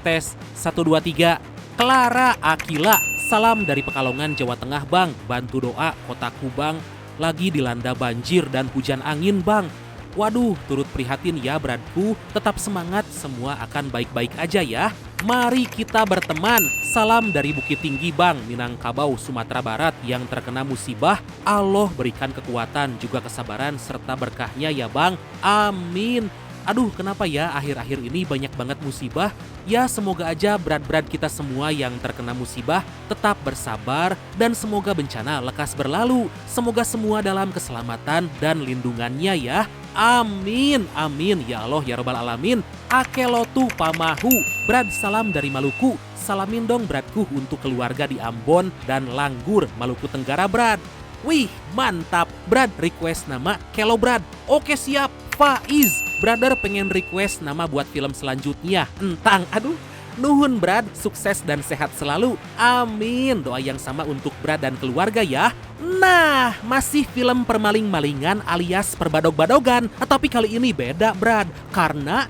Tes 1 2 3. Clara Akila, salam dari Pekalongan, Jawa Tengah, Bang. Bantu doa, kotaku, Bang, lagi dilanda banjir dan hujan angin, Bang. Waduh, turut prihatin ya, Bradku. Tetap semangat, semua akan baik-baik aja ya. Mari kita berteman. Salam dari Bukit Tinggi, Bang, Minangkabau, Sumatera Barat yang terkena musibah. Allah berikan kekuatan juga kesabaran serta berkahnya ya, Bang. Amin. Aduh, kenapa ya akhir-akhir ini banyak banget musibah? Ya, semoga aja berat-berat kita semua yang terkena musibah tetap bersabar dan semoga bencana lekas berlalu. Semoga semua dalam keselamatan dan lindungannya ya. Amin, amin ya Allah ya Rabbal Alamin. Akelotu pamahu. Brad, salam dari Maluku. Salamin dong Bradku untuk keluarga di Ambon dan Langgur, Maluku Tenggara, Brad. Wih, mantap. Brad, request nama Kelo, Brad. Oke, siap. Faiz, brother pengen request nama buat film selanjutnya. Entang, aduh. Nuhun, Brad, sukses dan sehat selalu. Amin. Doa yang sama untuk Brad dan keluarga ya. Nah, masih film permaling-malingan alias perbadog-badogan. Tapi kali ini beda, Brad. Karena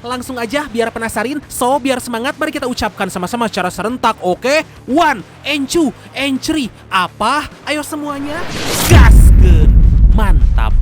langsung aja biar penasarin. So, biar semangat, mari kita ucapkan sama-sama secara serentak, oke? 1, and 2, and 3. Apa? Ayo semuanya. Gaskeun. Mantap.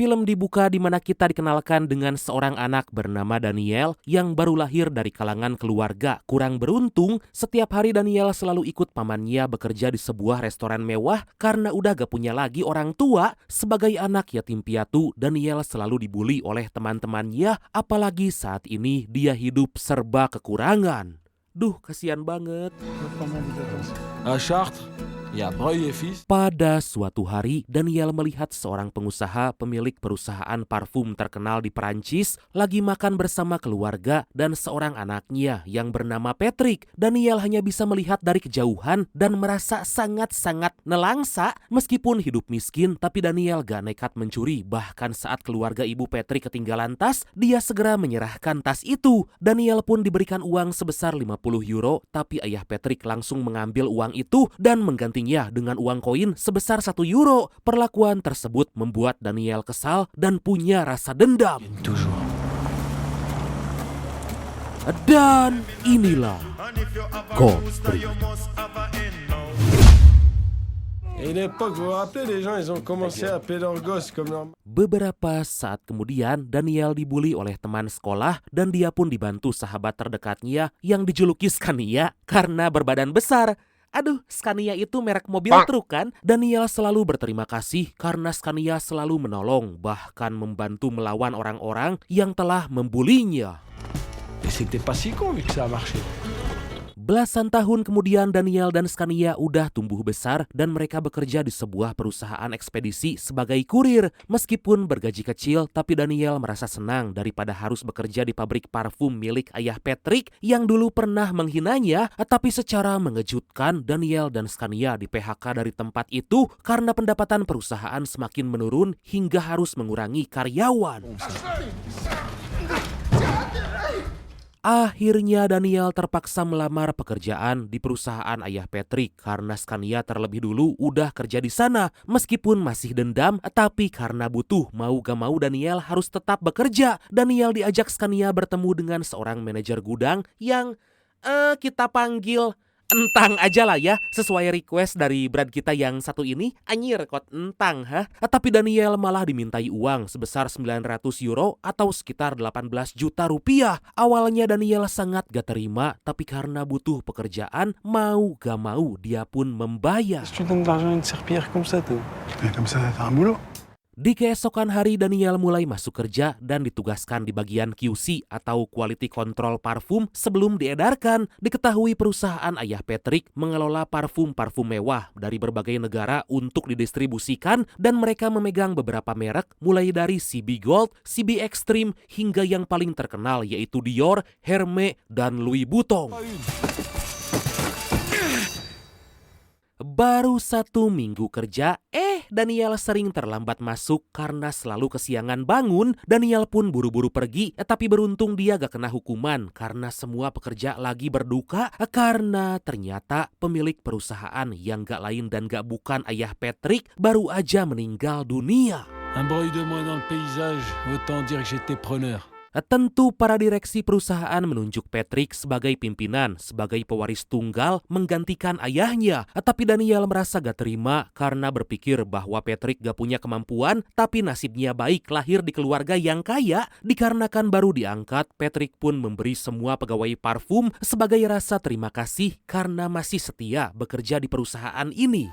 Film dibuka di mana kita dikenalkan dengan seorang anak bernama Daniel yang baru lahir dari kalangan keluarga kurang beruntung. Setiap hari Daniel selalu ikut pamannya bekerja di sebuah restoran mewah karena udah gak punya lagi orang tua. Sebagai anak yatim piatu, Daniel selalu dibully oleh teman-temannya, apalagi saat ini dia hidup serba kekurangan. Duh, kasihan banget. Chartres. Ya, Breuil et Fils. Pada suatu hari, Daniel melihat seorang pengusaha pemilik perusahaan parfum terkenal di Perancis lagi makan bersama keluarga dan seorang anaknya yang bernama Patrick. Daniel hanya bisa melihat dari kejauhan dan merasa sangat-sangat nelangsa. Meskipun hidup miskin, tapi Daniel gak nekat mencuri. Bahkan saat keluarga ibu Patrick ketinggalan tas, dia segera menyerahkan tas itu. Daniel pun diberikan uang sebesar 50 euro, tapi ayah Patrick langsung mengambil uang itu dan mengganti dengan uang koin sebesar 1 euro. Perlakuan tersebut membuat Daniel kesal dan punya rasa dendam. Dan inilah Godfrey. Beberapa saat kemudian Daniel dibully oleh teman sekolah dan dia pun dibantu sahabat terdekatnya yang dijuluki Scania karena berbadan besar. Aduh, Scania itu merek mobil truk kan? Daniel selalu berterima kasih karena Scania selalu menolong, bahkan membantu melawan orang-orang yang telah membulinya. Belasan tahun kemudian Daniel dan Scania udah tumbuh besar dan mereka bekerja di sebuah perusahaan ekspedisi sebagai kurir. Meskipun bergaji kecil, tapi Daniel merasa senang daripada harus bekerja di pabrik parfum milik ayah Patrick yang dulu pernah menghinanya. Tapi secara mengejutkan, Daniel dan Scania di PHK dari tempat itu karena pendapatan perusahaan semakin menurun hingga harus mengurangi karyawan. Akhirnya Daniel terpaksa melamar pekerjaan di perusahaan ayah Patrick karena Scania terlebih dulu udah kerja di sana. Meskipun masih dendam, tapi karena butuh mau gak mau Daniel harus tetap bekerja. Daniel diajak Scania bertemu dengan seorang manajer gudang yang kita panggil Entang aja lah ya, sesuai request dari brand kita yang satu ini. Anjir, kok Entang, Tapi Daniel malah dimintai uang sebesar 900 euro atau sekitar 18 juta rupiah. Awalnya Daniel sangat gak terima, tapi karena butuh pekerjaan, mau gak mau dia pun membayar. Di keesokan hari Daniel mulai masuk kerja dan ditugaskan di bagian QC atau Quality Control Parfum sebelum diedarkan. Diketahui perusahaan ayah Patrick mengelola parfum-parfum mewah dari berbagai negara untuk didistribusikan dan mereka memegang beberapa merek mulai dari CB Gold, CB Extreme hingga yang paling terkenal yaitu Dior, Hermès, dan Louis Vuitton. Baru 1 minggu kerja, Daniel sering terlambat masuk karena selalu kesiangan bangun. Daniel pun buru-buru pergi, tapi beruntung dia gak kena hukuman karena semua pekerja lagi berduka karena ternyata pemilik perusahaan yang gak lain dan gak bukan ayah Patrick baru aja meninggal dunia. Un bruit de moins dans le paysage, autant dire que j'étais preneur. Tentu para direksi perusahaan menunjuk Patrick sebagai pimpinan, sebagai pewaris tunggal menggantikan ayahnya. Tapi Daniel merasa gak terima karena berpikir bahwa Patrick gak punya kemampuan, tapi nasibnya baik lahir di keluarga yang kaya. Dikarenakan baru diangkat, Patrick pun memberi semua pegawai parfum sebagai rasa terima kasih karena masih setia bekerja di perusahaan ini.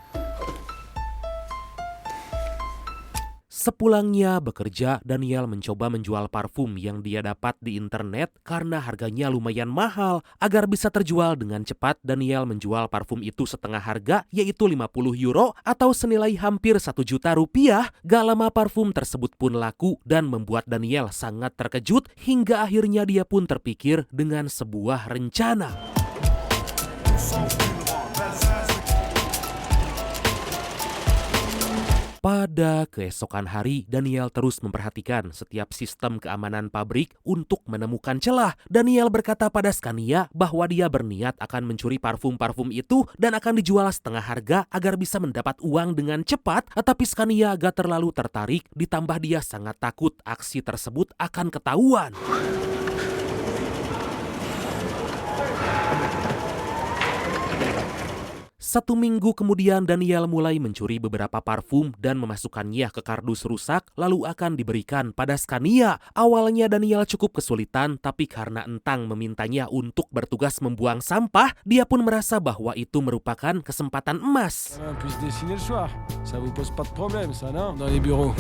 Sepulangnya bekerja, Daniel mencoba menjual parfum yang dia dapat di internet karena harganya lumayan mahal. Agar bisa terjual dengan cepat, Daniel menjual parfum itu setengah harga, yaitu 50 euro atau senilai hampir 1 juta rupiah. Gak lama parfum tersebut pun laku dan membuat Daniel sangat terkejut hingga akhirnya dia pun terpikir dengan sebuah rencana. Pada keesokan hari, Daniel terus memperhatikan setiap sistem keamanan pabrik untuk menemukan celah. Daniel berkata pada Scania bahwa dia berniat akan mencuri parfum-parfum itu dan akan dijual setengah harga agar bisa mendapat uang dengan cepat. Tapi Scania agak terlalu tertarik, ditambah dia sangat takut aksi tersebut akan ketahuan. Satu minggu kemudian Daniel mulai mencuri beberapa parfum dan memasukkannya ke kardus rusak lalu akan diberikan pada Scania. Awalnya Daniel cukup kesulitan, tapi karena Entang memintanya untuk bertugas membuang sampah, dia pun merasa bahwa itu merupakan kesempatan emas. Puis dessiner le soir, ça vous pose pas de problème ça non? Dans les bureaux.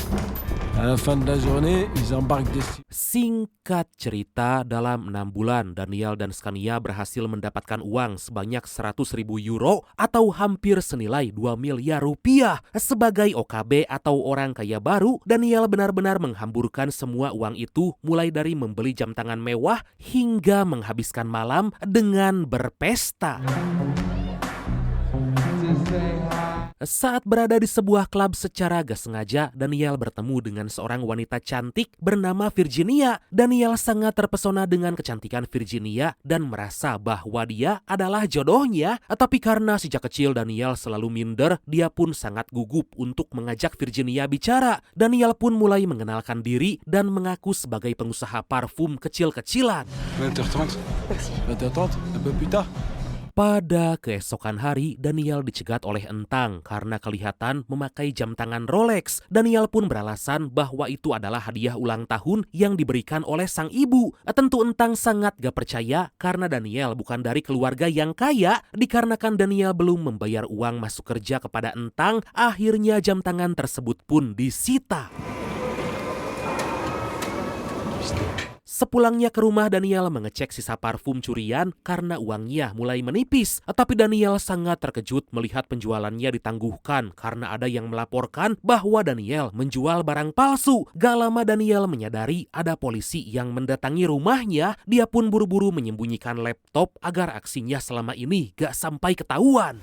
À la fin de la journée, ils embarquent des... Singkat cerita, dalam 6 bulan Daniel dan Scania berhasil mendapatkan uang sebanyak 100.000 euro atau hampir senilai 2 miliar rupiah. Sebagai OKB atau orang kaya baru, Daniel benar-benar menghamburkan semua uang itu mulai dari membeli jam tangan mewah hingga menghabiskan malam dengan berpesta. Saat berada di sebuah klub secara gak sengaja, Daniel bertemu dengan seorang wanita cantik bernama Virginia. Daniel sangat terpesona dengan kecantikan Virginia dan merasa bahwa dia adalah jodohnya. Tapi karena sejak kecil Daniel selalu minder, dia pun sangat gugup untuk mengajak Virginia bicara. Daniel pun mulai mengenalkan diri dan mengaku sebagai pengusaha parfum kecil-kecilan. 20h30. Merci. 20h30, un peu plus tard. Pada keesokan hari, Daniel dicegat oleh Entang karena kelihatan memakai jam tangan Rolex. Daniel pun beralasan bahwa itu adalah hadiah ulang tahun yang diberikan oleh sang ibu. Tentu Entang sangat gak percaya karena Daniel bukan dari keluarga yang kaya. Dikarenakan Daniel belum membayar uang masuk kerja kepada Entang, akhirnya jam tangan tersebut pun disita. Sepulangnya ke rumah, Daniel mengecek sisa parfum curian karena uangnya mulai menipis. Tapi Daniel sangat terkejut melihat penjualannya ditangguhkan karena ada yang melaporkan bahwa Daniel menjual barang palsu. Gak lama Daniel menyadari ada polisi yang mendatangi rumahnya. Dia pun buru-buru menyembunyikan laptop agar aksinya selama ini gak sampai ketahuan.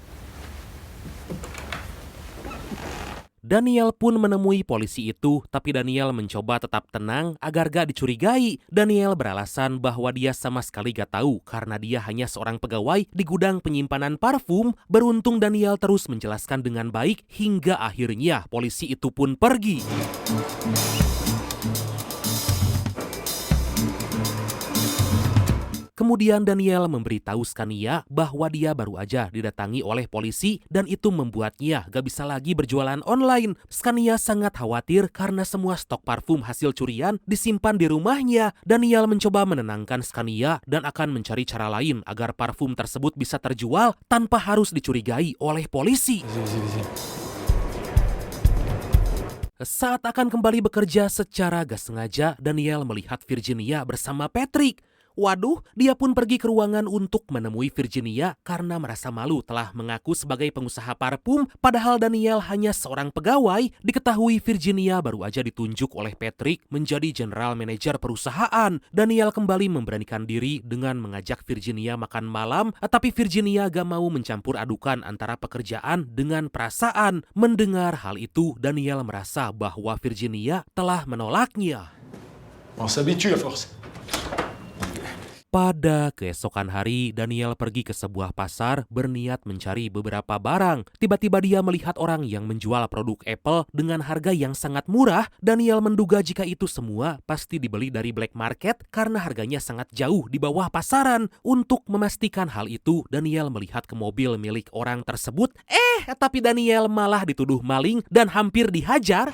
Daniel pun menemui polisi itu, tapi Daniel mencoba tetap tenang agar gak dicurigai. Daniel beralasan bahwa dia sama sekali gak tahu karena dia hanya seorang pegawai di gudang penyimpanan parfum. Beruntung Daniel terus menjelaskan dengan baik hingga akhirnya polisi itu pun pergi. Kemudian Daniel memberitahu Scania bahwa dia baru aja didatangi oleh polisi dan itu membuatnya gak bisa lagi berjualan online. Scania sangat khawatir karena semua stok parfum hasil curian disimpan di rumahnya. Daniel mencoba menenangkan Scania dan akan mencari cara lain agar parfum tersebut bisa terjual tanpa harus dicurigai oleh polisi. Saat akan kembali bekerja secara gak sengaja, Daniel melihat Virginia bersama Patrick. Waduh, dia pun pergi ke ruangan untuk menemui Virginia karena merasa malu telah mengaku sebagai pengusaha parfum, padahal Daniel hanya seorang pegawai. Diketahui Virginia baru aja ditunjuk oleh Patrick menjadi general manager perusahaan. Daniel kembali memberanikan diri dengan mengajak Virginia makan malam, tapi Virginia gak mau mencampur adukan antara pekerjaan dengan perasaan. Mendengar hal itu, Daniel merasa bahwa Virginia telah menolaknya. On s'habitue à force. Pada keesokan hari, Daniel pergi ke sebuah pasar berniat mencari beberapa barang. Tiba-tiba dia melihat orang yang menjual produk Apple dengan harga yang sangat murah. Daniel menduga jika itu semua pasti dibeli dari black market karena harganya sangat jauh di bawah pasaran. Untuk memastikan hal itu, Daniel melihat ke mobil milik orang tersebut. Tapi Daniel malah dituduh maling dan hampir dihajar.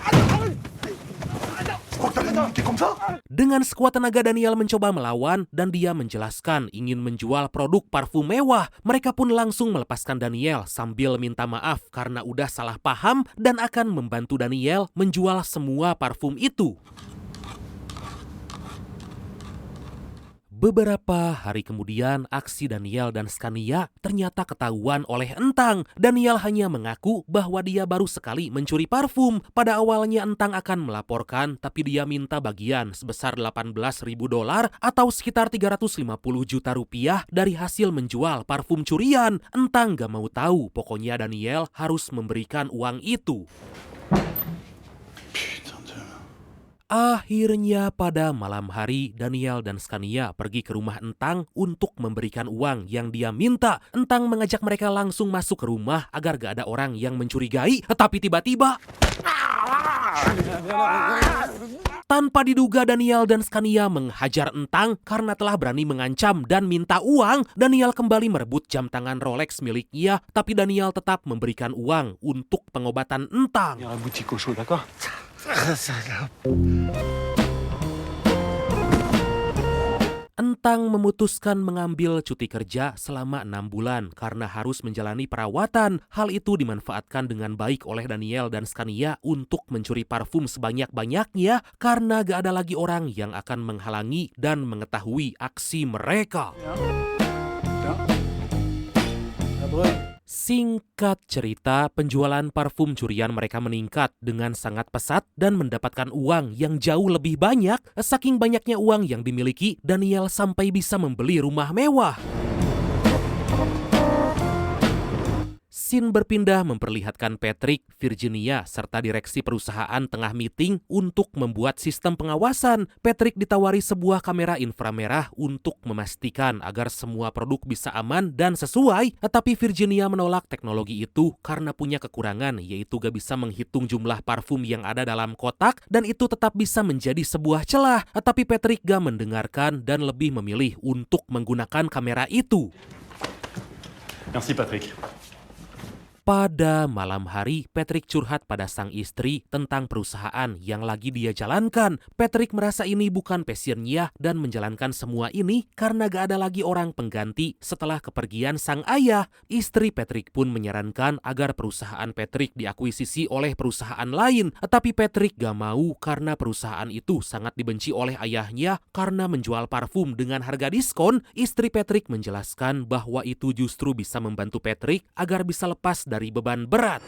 Dengan sekuat tenaga Daniel mencoba melawan dan dia menjelaskan ingin menjual produk parfum mewah. Mereka pun langsung melepaskan Daniel sambil minta maaf karena udah salah paham dan akan membantu Daniel menjual semua parfum itu. Beberapa hari kemudian, aksi Daniel dan Scania ternyata ketahuan oleh Entang. Daniel hanya mengaku bahwa dia baru sekali mencuri parfum. Pada awalnya Entang akan melaporkan, tapi dia minta bagian sebesar $18.000 atau sekitar 350 juta rupiah dari hasil menjual parfum curian. Entang gak mau tahu, pokoknya Daniel harus memberikan uang itu. Akhirnya pada malam hari, Daniel dan Scania pergi ke rumah Entang untuk memberikan uang yang dia minta. Entang mengajak mereka langsung masuk ke rumah agar gak ada orang yang mencurigai. Tapi tiba-tiba, tanpa diduga Daniel dan Scania menghajar Entang karena telah berani mengancam dan minta uang. Daniel kembali merebut jam tangan Rolex miliknya, tapi Daniel tetap memberikan uang untuk pengobatan Entang. Entang memutuskan mengambil cuti kerja selama 6 bulan karena harus menjalani perawatan. Hal itu dimanfaatkan dengan baik oleh Daniel dan Scania untuk mencuri parfum sebanyak-banyaknya karena gak ada lagi orang yang akan menghalangi dan mengetahui aksi mereka. Singkat cerita, penjualan parfum curian mereka meningkat dengan sangat pesat dan mendapatkan uang yang jauh lebih banyak. Saking banyaknya uang yang dimiliki, Daniel sampai bisa membeli rumah mewah. Scene berpindah memperlihatkan Patrick, Virginia, serta direksi perusahaan tengah meeting untuk membuat sistem pengawasan. Patrick ditawari sebuah kamera inframerah untuk memastikan agar semua produk bisa aman dan sesuai. Tetapi Virginia menolak teknologi itu karena punya kekurangan, yaitu gak bisa menghitung jumlah parfum yang ada dalam kotak dan itu tetap bisa menjadi sebuah celah. Tapi Patrick gak mendengarkan dan lebih memilih untuk menggunakan kamera itu. Merci Patrick. Pada malam hari, Patrick curhat pada sang istri tentang perusahaan yang lagi dia jalankan. Patrick merasa ini bukan passionnya dan menjalankan semua ini karena gak ada lagi orang pengganti setelah kepergian sang ayah. Istri Patrick pun menyarankan agar perusahaan Patrick diakuisisi oleh perusahaan lain. Tapi Patrick gak mau karena perusahaan itu sangat dibenci oleh ayahnya karena menjual parfum dengan harga diskon. Istri Patrick menjelaskan bahwa itu justru bisa membantu Patrick agar bisa lepas dari beban berat.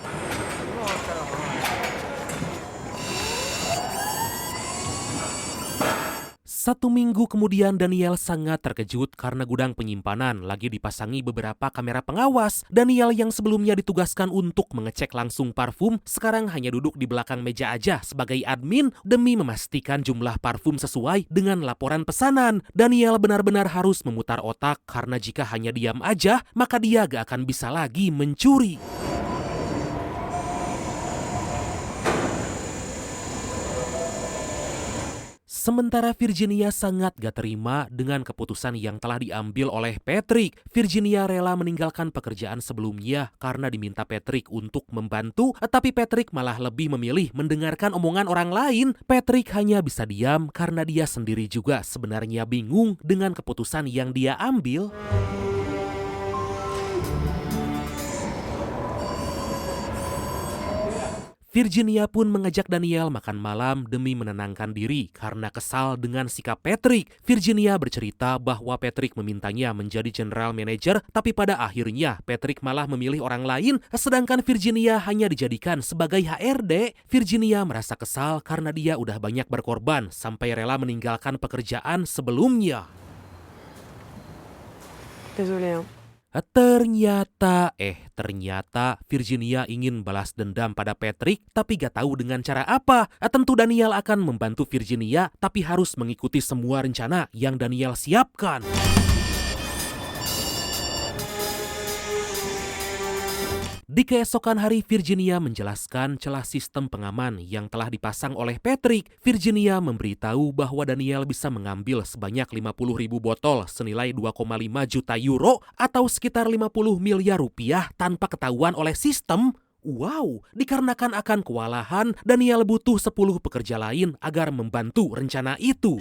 Satu minggu kemudian Daniel sangat terkejut karena gudang penyimpanan lagi dipasangi beberapa kamera pengawas. Daniel yang sebelumnya ditugaskan untuk mengecek langsung parfum, sekarang hanya duduk di belakang meja aja sebagai admin demi memastikan jumlah parfum sesuai dengan laporan pesanan. Daniel benar-benar harus memutar otak karena jika hanya diam aja, maka dia gak akan bisa lagi mencuri. Sementara Virginia sangat gak terima dengan keputusan yang telah diambil oleh Patrick. Virginia rela meninggalkan pekerjaan sebelumnya karena diminta Patrick untuk membantu, tapi Patrick malah lebih memilih mendengarkan omongan orang lain. Patrick hanya bisa diam karena dia sendiri juga sebenarnya bingung dengan keputusan yang dia ambil. Virginia pun mengajak Daniel makan malam demi menenangkan diri karena kesal dengan sikap Patrick. Virginia bercerita bahwa Patrick memintanya menjadi general manager, tapi pada akhirnya Patrick malah memilih orang lain, sedangkan Virginia hanya dijadikan sebagai HRD. Virginia merasa kesal karena dia udah banyak berkorban sampai rela meninggalkan pekerjaan sebelumnya. Désolé, hein. Ternyata Virginia ingin balas dendam pada Patrick, tapi gak tahu dengan cara apa. Tentu Daniel akan membantu Virginia, tapi harus mengikuti semua rencana yang Daniel siapkan. Di keesokan hari, Virginia menjelaskan celah sistem pengaman yang telah dipasang oleh Patrick. Virginia memberitahu bahwa Daniel bisa mengambil sebanyak 50.000 botol senilai 2,5 juta euro atau sekitar 50 miliar rupiah tanpa ketahuan oleh sistem. Wow, dikarenakan akan kewalahan, Daniel butuh 10 pekerja lain agar membantu rencana itu.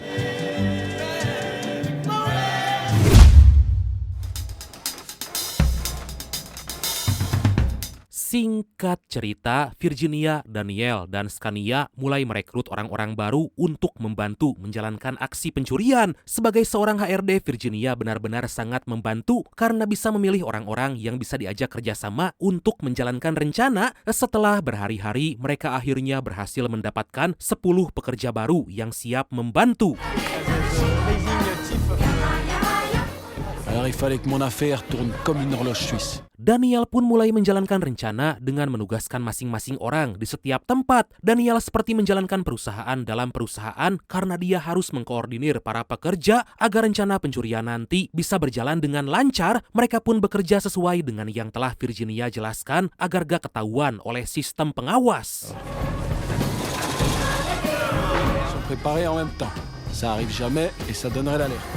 Singkat cerita, Virginia, Daniel, dan Scania mulai merekrut orang-orang baru untuk membantu menjalankan aksi pencurian. Sebagai seorang HRD, Virginia benar-benar sangat membantu karena bisa memilih orang-orang yang bisa diajak kerjasama untuk menjalankan rencana. Setelah berhari-hari, mereka akhirnya berhasil mendapatkan 10 pekerja baru yang siap membantu. Alors il fallait que mon affaire tourne comme une horloge suisse. Daniel pun mulai menjalankan rencana dengan menugaskan masing-masing orang di setiap tempat. Daniel seperti menjalankan perusahaan dalam perusahaan karena dia harus mengkoordinir para pekerja agar rencana pencurian nanti bisa berjalan dengan lancar. Mereka pun bekerja sesuai dengan yang telah Virginia jelaskan agar gak ketahuan oleh sistem pengawas. Ils sont préparés en même temps. Ça arrive jamais et ça donnerait l'alerte.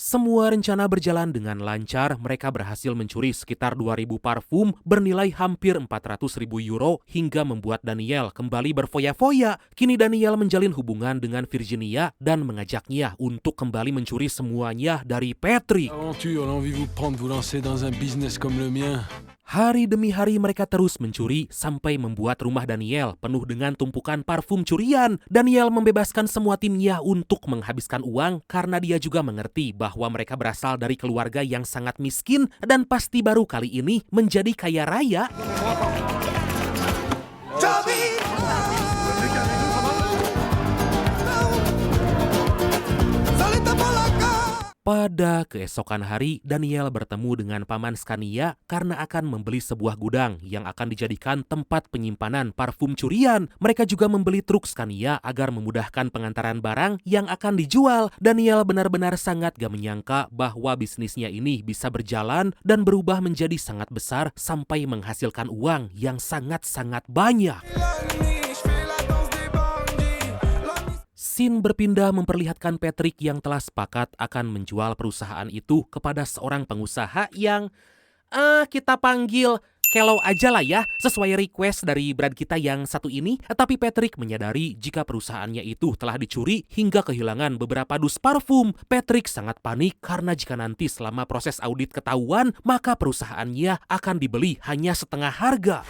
Semua rencana berjalan dengan lancar, mereka berhasil mencuri sekitar 2.000 parfum bernilai hampir 400.000 euro hingga membuat Daniel kembali berfoya-foya. Kini Daniel menjalin hubungan dengan Virginia dan mengajaknya untuk kembali mencuri semuanya dari Patrick. Aventure, l'envie vous prendre, vous lancer dans un business comme le mien. Hari demi hari mereka terus mencuri sampai membuat rumah Daniel penuh dengan tumpukan parfum curian. Daniel membebaskan semua timnya untuk menghabiskan uang karena dia juga mengerti bahwa mereka berasal dari keluarga yang sangat miskin dan pasti baru kali ini menjadi kaya raya. Pada keesokan hari, Daniel bertemu dengan paman Scania karena akan membeli sebuah gudang yang akan dijadikan tempat penyimpanan parfum curian. Mereka juga membeli truk Scania agar memudahkan pengantaran barang yang akan dijual. Daniel benar-benar sangat gak menyangka bahwa bisnisnya ini bisa berjalan dan berubah menjadi sangat besar sampai menghasilkan uang yang sangat-sangat banyak. Scene berpindah memperlihatkan Patrick yang telah sepakat akan menjual perusahaan itu kepada seorang pengusaha yang kita panggil Kellow aja lah ya, sesuai request dari brand kita yang satu ini. Tapi Patrick menyadari jika perusahaannya itu telah dicuri hingga kehilangan beberapa dus parfum. Patrick sangat panik karena jika nanti selama proses audit ketahuan, maka perusahaannya akan dibeli hanya setengah harga.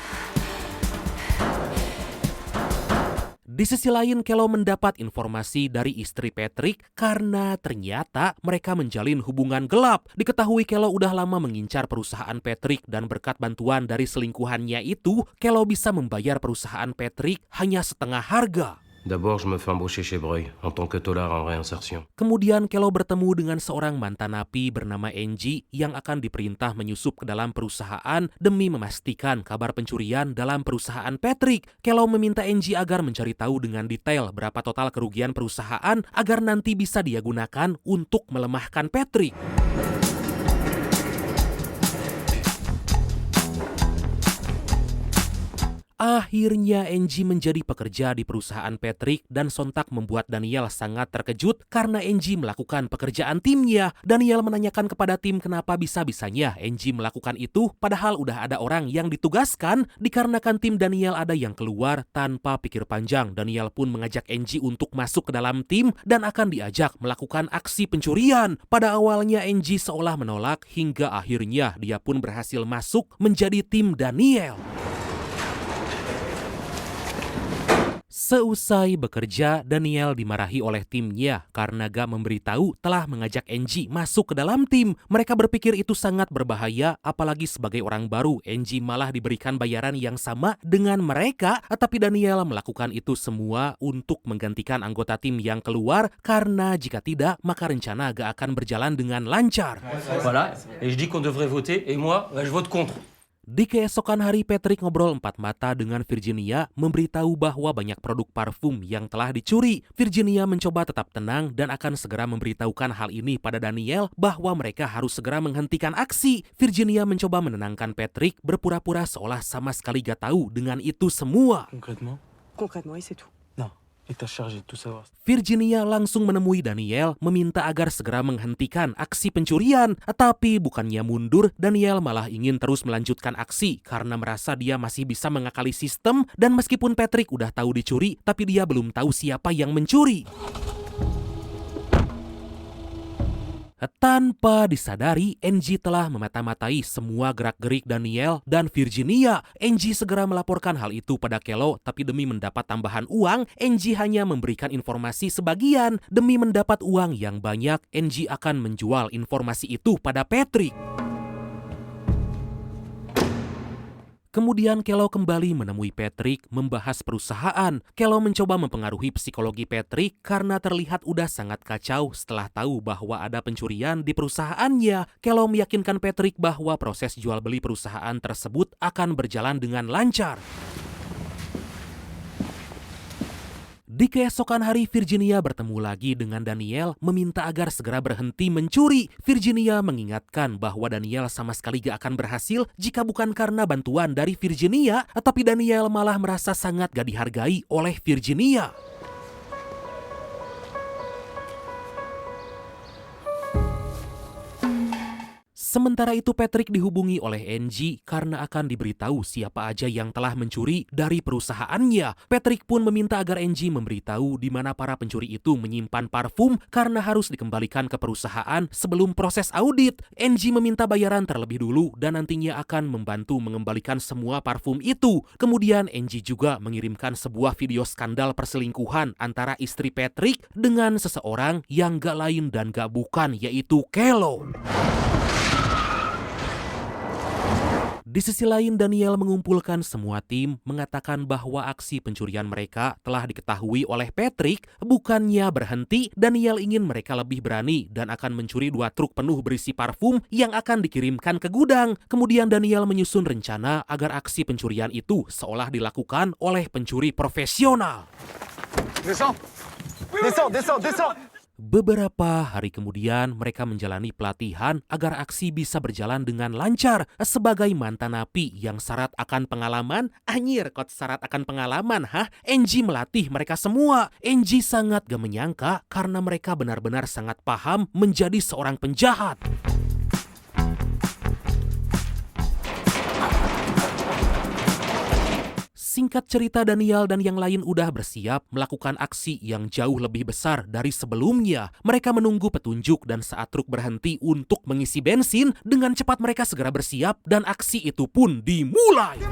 Di sisi lain, Kellow mendapat informasi dari istri Patrick karena ternyata mereka menjalin hubungan gelap. Diketahui Kellow udah lama mengincar perusahaan Patrick dan berkat bantuan dari selingkuhannya itu, Kellow bisa membayar perusahaan Patrick hanya setengah harga. D'abord, je me fais embaucher chez Breuil en tant que tôlard en réinsertion. Kemudian Kellow bertemu dengan seorang mantan napi bernama Angie yang akan diperintah menyusup ke dalam perusahaan demi memastikan kabar pencurian dalam perusahaan Patrick. Kellow meminta Angie agar mencari tahu dengan detail berapa total kerugian perusahaan agar nanti bisa dia gunakan untuk melemahkan Patrick. Akhirnya Angie menjadi pekerja di perusahaan Patrick dan sontak membuat Daniel sangat terkejut karena Angie melakukan pekerjaan timnya. Daniel menanyakan kepada tim kenapa bisa-bisanya Angie melakukan itu padahal udah ada orang yang ditugaskan. Dikarenakan tim Daniel ada yang keluar tanpa pikir panjang, Daniel pun mengajak Angie untuk masuk ke dalam tim dan akan diajak melakukan aksi pencurian. Pada awalnya Angie seolah menolak hingga akhirnya dia pun berhasil masuk menjadi tim Daniel. Seusai bekerja, Daniel dimarahi oleh timnya karena gak memberitahu telah mengajak Angie masuk ke dalam tim. Mereka berpikir itu sangat berbahaya, apalagi sebagai orang baru, Angie malah diberikan bayaran yang sama dengan mereka. Tapi Daniel melakukan itu semua untuk menggantikan anggota tim yang keluar, karena jika tidak, maka rencana gak akan berjalan dengan lancar. Voilà, et je dis qu'on devrait voter, et moi, je vote contre. Di keesokan hari, Patrick ngobrol empat mata dengan Virginia, memberitahu bahwa banyak produk parfum yang telah dicuri. Virginia mencoba tetap tenang dan akan segera memberitahukan hal ini pada Daniel bahwa mereka harus segera menghentikan aksi. Virginia mencoba menenangkan Patrick, berpura-pura seolah sama sekali gak tahu dengan itu semua. Concrètement, et c'est tout. Et t'as chargé de tout savoir. Virginia langsung menemui Daniel, meminta agar segera menghentikan aksi pencurian. Tapi bukannya mundur, Daniel malah ingin terus melanjutkan aksi karena merasa dia masih bisa mengakali sistem. Dan meskipun Patrick udah tahu dicuri, tapi dia belum tahu siapa yang mencuri. Tanpa disadari, Angie telah memata-matai semua gerak-gerik Daniel dan Virginia. Angie segera melaporkan hal itu pada Kelo, tapi demi mendapat tambahan uang, Angie hanya memberikan informasi sebagian. Demi mendapat uang yang banyak, Angie akan menjual informasi itu pada Patrick. Kemudian Kelo kembali menemui Patrick membahas perusahaan. Kelo mencoba mempengaruhi psikologi Patrick karena terlihat udah sangat kacau setelah tahu bahwa ada pencurian di perusahaannya. Kelo meyakinkan Patrick bahwa proses jual beli perusahaan tersebut akan berjalan dengan lancar. Di keesokan hari, Virginia bertemu lagi dengan Daniel, meminta agar segera berhenti mencuri. Virginia mengingatkan bahwa Daniel sama sekali gak akan berhasil jika bukan karena bantuan dari Virginia. Tapi Daniel malah merasa sangat gak dihargai oleh Virginia. Sementara itu Patrick dihubungi oleh Angie karena akan diberitahu siapa aja yang telah mencuri dari perusahaannya. Patrick pun meminta agar Angie memberitahu di mana para pencuri itu menyimpan parfum karena harus dikembalikan ke perusahaan sebelum proses audit. Angie meminta bayaran terlebih dulu dan nantinya akan membantu mengembalikan semua parfum itu. Kemudian Angie juga mengirimkan sebuah video skandal perselingkuhan antara istri Patrick dengan seseorang yang gak lain dan gak bukan, yaitu Kelo. Di sisi lain, Daniel mengumpulkan semua tim, mengatakan bahwa aksi pencurian mereka telah diketahui oleh Patrick. Bukannya berhenti, Daniel ingin mereka lebih berani dan akan mencuri 2 truk penuh berisi parfum yang akan dikirimkan ke gudang. Kemudian Daniel menyusun rencana agar aksi pencurian itu seolah dilakukan oleh pencuri profesional. Descends, descends. Beberapa hari kemudian mereka menjalani pelatihan agar aksi bisa berjalan dengan lancar. Sebagai mantan napi yang syarat akan pengalaman, kok syarat akan pengalaman, Angie melatih mereka semua. Angie sangat gak menyangka karena mereka benar-benar sangat paham menjadi seorang penjahat. Singkat cerita, Daniel dan yang lain udah bersiap melakukan aksi yang jauh lebih besar dari sebelumnya. Mereka menunggu petunjuk dan saat truk berhenti untuk mengisi bensin, dengan cepat mereka segera bersiap dan aksi itu pun dimulai.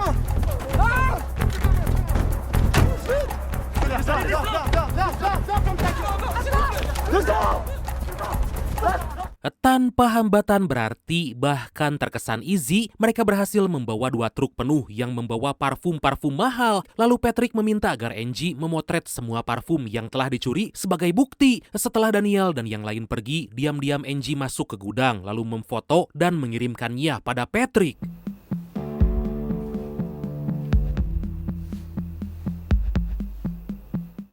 Tanpa hambatan berarti, bahkan terkesan easy, mereka berhasil membawa 2 truk penuh yang membawa parfum-parfum mahal. Lalu Patrick meminta agar Angie memotret semua parfum yang telah dicuri sebagai bukti. Setelah Daniel dan yang lain pergi, diam-diam Angie masuk ke gudang lalu memfoto dan mengirimkannya pada Patrick.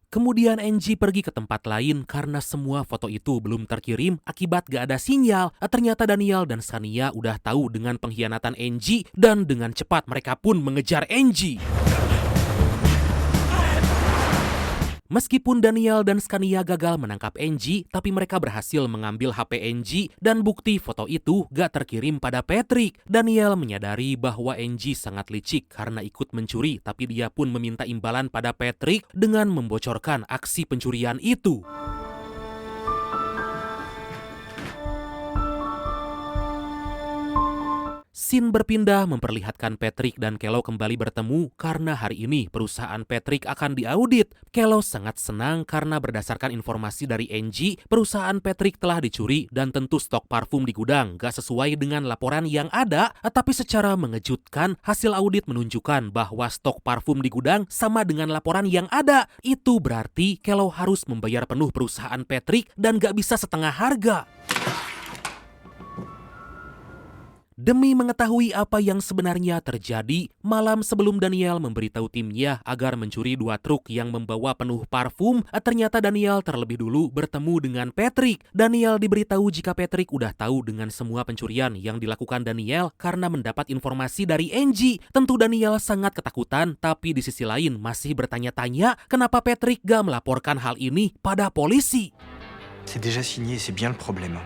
Kemudian Angie pergi ke tempat lain karena semua foto itu belum terkirim akibat gak ada sinyal. Ternyata Daniel dan Shania udah tahu dengan pengkhianatan Angie dan dengan cepat mereka pun mengejar Angie. Meskipun Daniel dan Scania gagal menangkap Angie, tapi mereka berhasil mengambil HP Angie dan bukti foto itu gak terkirim pada Patrick. Daniel menyadari bahwa Angie sangat licik karena ikut mencuri, tapi dia pun meminta imbalan pada Patrick dengan membocorkan aksi pencurian itu. Scene berpindah memperlihatkan Patrick dan Kello kembali bertemu karena hari ini perusahaan Patrick akan diaudit. Kello sangat senang karena berdasarkan informasi dari Angie, perusahaan Patrick telah dicuri dan tentu stok parfum di gudang gak sesuai dengan laporan yang ada. Tapi secara mengejutkan, hasil audit menunjukkan bahwa stok parfum di gudang sama dengan laporan yang ada. Itu berarti Kello harus membayar penuh perusahaan Patrick dan gak bisa setengah harga. Demi mengetahui apa yang sebenarnya terjadi, malam sebelum Daniel memberitahu timnya agar mencuri 2 truk yang membawa penuh parfum, ternyata Daniel terlebih dulu bertemu dengan Patrick. Daniel diberitahu jika Patrick udah tahu dengan semua pencurian yang dilakukan Daniel karena mendapat informasi dari Angie. Tentu Daniel sangat ketakutan, tapi di sisi lain masih bertanya-tanya kenapa Patrick gak melaporkan hal ini pada polisi. C'est déjà signé, c'est bien le problème.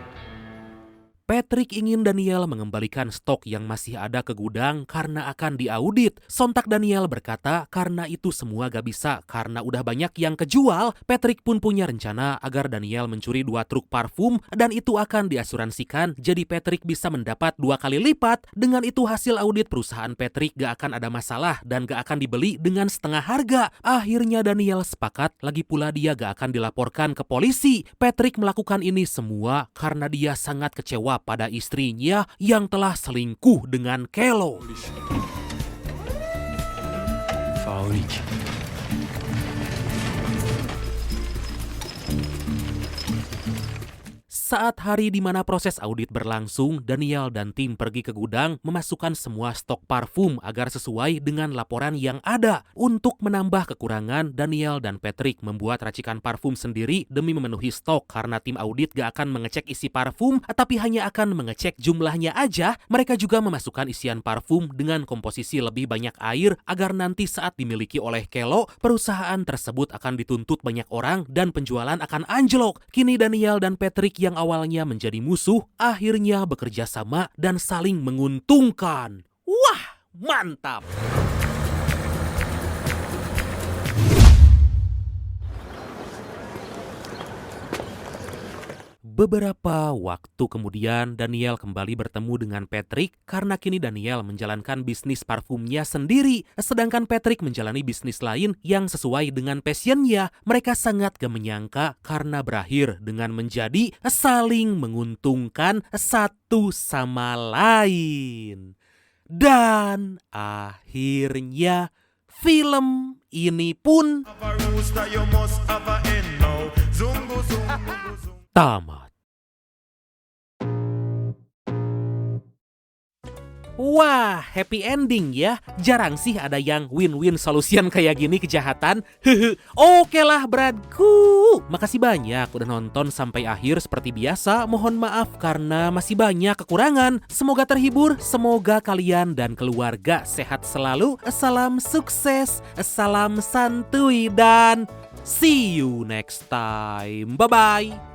Patrick ingin Daniel mengembalikan stok yang masih ada ke gudang karena akan diaudit. Sontak Daniel berkata karena itu semua gak bisa karena udah banyak yang kejual. Patrick pun punya rencana agar Daniel mencuri 2 truk parfum dan itu akan diasuransikan, jadi Patrick bisa mendapat 2 kali lipat. Dengan itu hasil audit perusahaan Patrick gak akan ada masalah dan gak akan dibeli dengan setengah harga. Akhirnya Daniel sepakat, lagi pula dia gak akan dilaporkan ke polisi. Patrick melakukan ini semua karena dia sangat kecewa pada istrinya yang telah selingkuh dengan Kello. Pharaonique. Saat hari di mana proses audit berlangsung, Daniel dan tim pergi ke gudang memasukkan semua stok parfum agar sesuai dengan laporan yang ada. Untuk menambah kekurangan, Daniel dan Patrick membuat racikan parfum sendiri demi memenuhi stok karena tim audit gak akan mengecek isi parfum, tapi hanya akan mengecek jumlahnya aja. Mereka juga memasukkan isian parfum dengan komposisi lebih banyak air agar nanti saat dimiliki oleh Kello, perusahaan tersebut akan dituntut banyak orang dan penjualan akan anjlok. Kini Daniel dan Patrick yang awalnya menjadi musuh, akhirnya bekerja sama dan saling menguntungkan. Wah, mantap! Beberapa waktu kemudian, Daniel kembali bertemu dengan Patrick karena kini Daniel menjalankan bisnis parfumnya sendiri, sedangkan Patrick menjalani bisnis lain yang sesuai dengan passionnya. Mereka sangat gak menyangka karena berakhir dengan menjadi saling menguntungkan satu sama lain. Dan akhirnya film ini pun tamat. Wah, happy ending ya. Jarang sih ada yang win-win solution kayak gini kejahatan. Oke lah bradku. Makasih banyak udah nonton sampai akhir. Seperti biasa, mohon maaf karena masih banyak kekurangan. Semoga terhibur, semoga kalian dan keluarga sehat selalu. Salam sukses, salam santuy dan see you next time. Bye-bye.